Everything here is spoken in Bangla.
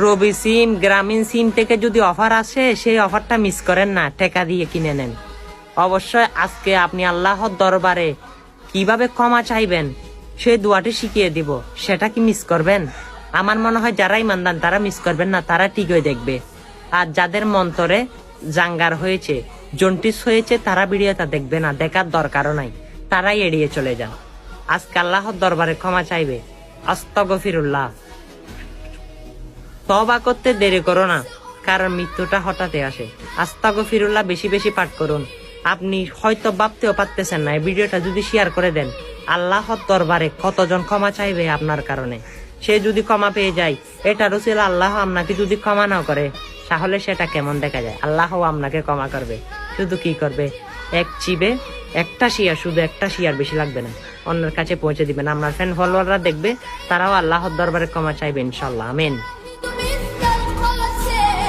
রবি সিম, গ্রামীণ সিম থেকে যদি অফার আসে সেই অফারটা মিস করেন না, টাকা দিয়ে কিনে নেন। অবশ্যই আজকে আপনি আল্লাহর দরবারে কিভাবে ক্ষমা চাইবেন সেই দোয়াটি শিখিয়ে দিব, সেটা কি মিস করবেন? আমার মনে হয় যারা ইমানদার তারা মিস করবেন না, তারা ঠিকই দেখবে। আর যাদের মন্তরে জাঙ্গার হয়েছে, জন্টিস হয়েছে, তারা ভিডিওটা দেখবে না, দেখার দরকারও নাই, তারাই এড়িয়ে চলে যান। আজকে আল্লাহর দরবারে ক্ষমা চাইবে। আস্তাগফিরুল্লাহ। তওবা করতে দেরি করো না, কারণ মৃত্যুটা হঠাৎই আসে। আস্তাগফিরুল্লাহ বেশি বেশি পাঠ করুন। আপনি হয়তো ভাবতেও পারতেছেন না, এই ভিডিওটা যদি শেয়ার করে দেন, আল্লাহর দরবারে কতজন ক্ষমা চাইবে আপনার কারণে। সে যদি ক্ষমা পেয়ে যায়, এটারও ছিল আল্লাহ আপনাকে যদি ক্ষমা না করে, তাহলে সেটা কেমন দেখা যায়? আল্লাহ আপনাকে ক্ষমা করবে, শুধু কি করবে, এক চিবে একটা শেয়ার, শুধু একটা শেয়ার, বেশি লাগবে না, অন্যের কাছে পৌঁছে দিবেন। আপনার ফ্যান ফলোয়াররা দেখবে, তারাও আল্লাহর দরবারে ক্ষমা চাইবে ইনশাল্লাহ। আমিন।